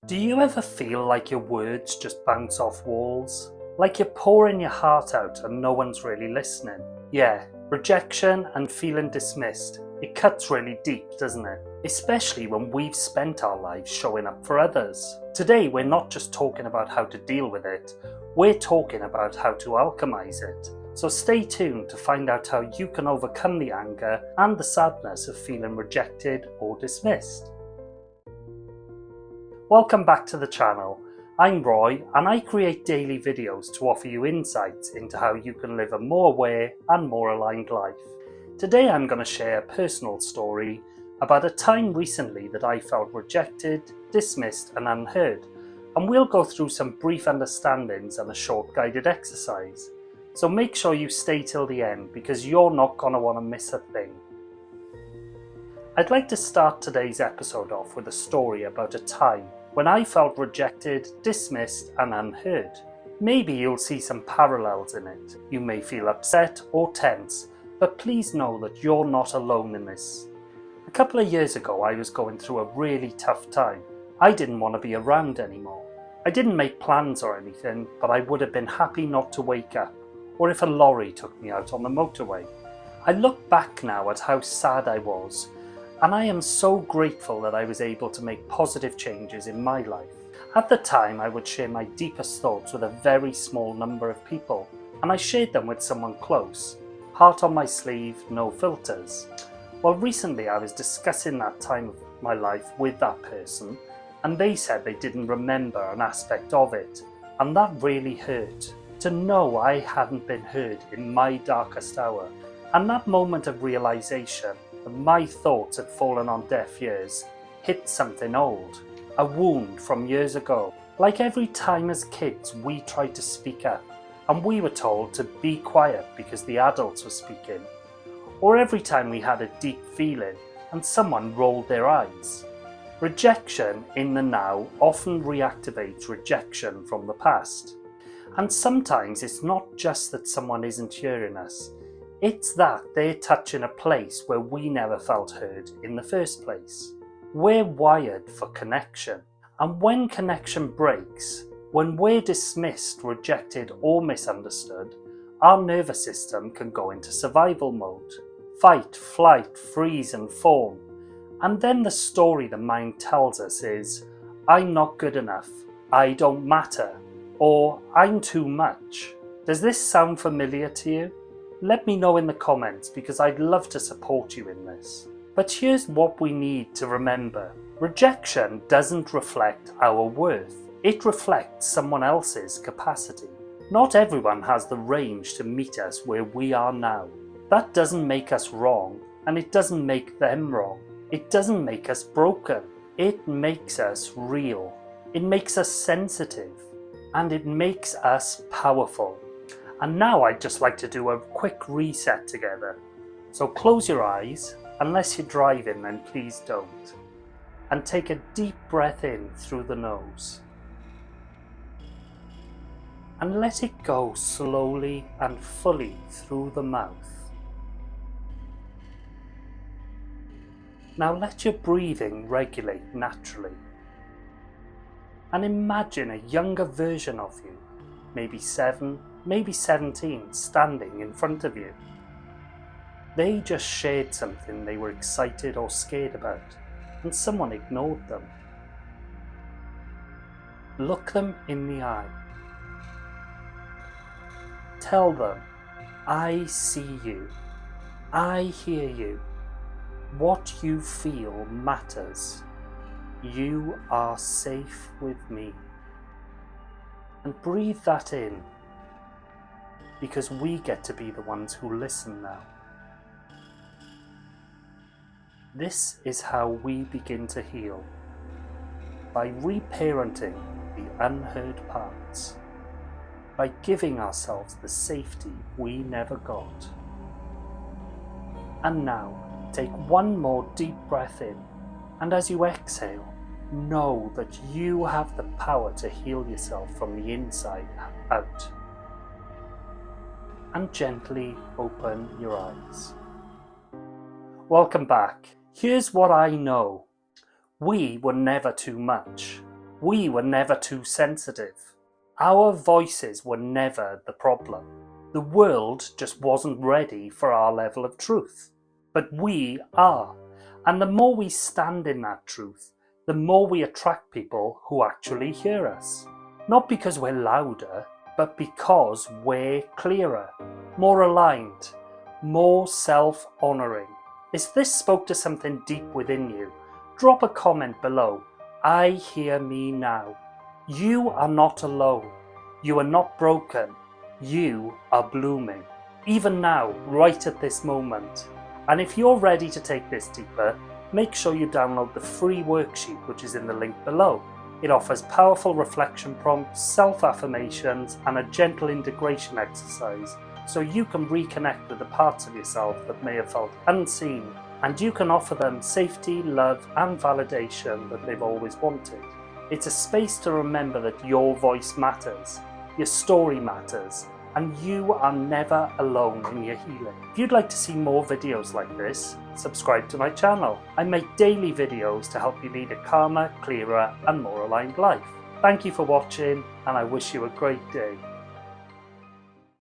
Do you ever feel like your words just bounce off walls? Like you're pouring your heart out and no one's really listening? Yeah, rejection and feeling dismissed. It cuts really deep, doesn't it? Especially when we've spent our lives showing up for others. Today, we're not just talking about how to deal with it, we're talking about how to alchemize it. So stay tuned to find out how you can overcome the anger and the sadness of feeling rejected or dismissed. Welcome back to the channel. I'm Roy and I create daily videos to offer you insights into how you can live a more aware and more aligned life. Today I'm going to share a personal story about a time recently that I felt rejected, dismissed and unheard, and we'll go through some brief understandings and a short guided exercise. So make sure you stay till the end because you're not going to want to miss a thing. I'd like to start today's episode off with a story about a time when I felt rejected, dismissed and unheard. Maybe you'll see some parallels in it. You may feel upset or tense, but please know that you're not alone in this. A couple of years ago I was going through a really tough time. I didn't want to be around anymore. I didn't make plans or anything, but I would have been happy not to wake up, or if a lorry took me out on the motorway. I look back now at how sad I was, and I am so grateful that I was able to make positive changes in my life. At the time, I would share my deepest thoughts with a very small number of people, and I shared them with someone close. Heart on my sleeve, no filters. Well, recently I was discussing that time of my life with that person, and they said they didn't remember an aspect of it, and that really hurt. To know I hadn't been heard in my darkest hour, and that moment of realization that my thoughts had fallen on deaf ears hit something old, a wound from years ago. Like every time as kids we tried to speak up and we were told to be quiet because the adults were speaking, or every time we had a deep feeling and someone rolled their eyes. Rejection in the now often reactivates rejection from the past. And sometimes it's not just that someone isn't hearing us, it's that they're touching a place where we never felt heard in the first place. We're wired for connection, and when connection breaks, when we're dismissed, rejected or misunderstood, our nervous system can go into survival mode. Fight, flight, freeze and fawn. And then the story the mind tells us is, I'm not good enough, I don't matter, or I'm too much. Does this sound familiar to you? Let me know in the comments because I'd love to support you in this. But here's what we need to remember. Rejection doesn't reflect our worth. It reflects someone else's capacity. Not everyone has the range to meet us where we are now. That doesn't make us wrong, and it doesn't make them wrong. It doesn't make us broken. It makes us real. It makes us sensitive, and it makes us powerful. And now I'd just like to do a quick reset together. So close your eyes, unless you're driving then please don't. And take a deep breath in through the nose. And let it go slowly and fully through the mouth. Now let your breathing regulate naturally. And imagine a younger version of you, maybe 7, maybe 17, standing in front of you. They just shared something they were excited or scared about, and someone ignored them. Look them in the eye. Tell them, I see you. I hear you. What you feel matters. You are safe with me. And breathe that in, because we get to be the ones who listen now. This is how we begin to heal, by reparenting the unheard parts, by giving ourselves the safety we never got. And now, take one more deep breath in, and as you exhale, know that you have the power to heal yourself from the inside out. And gently open your eyes. Welcome back. Here's what I know. We were never too much. We were never too sensitive. Our voices were never the problem. The world just wasn't ready for our level of truth. But we are. And the more we stand in that truth, the more we attract people who actually hear us. Not because we're louder, but because we're clearer, more aligned, more self-honouring. If this spoke to something deep within you, drop a comment below. I hear me now. You are not alone. You are not broken. You are blooming. Even now, right at this moment. And if you're ready to take this deeper, make sure you download the free worksheet which is in the link below. It offers powerful reflection prompts, self-affirmations, and a gentle integration exercise so you can reconnect with the parts of yourself that may have felt unseen, and you can offer them safety, love, and validation that they've always wanted. It's a space to remember that your voice matters, your story matters, and you are never alone in your healing. If you'd like to see more videos like this, subscribe to my channel. I make daily videos to help you lead a calmer, clearer, and more aligned life. Thank you for watching, and I wish you a great day.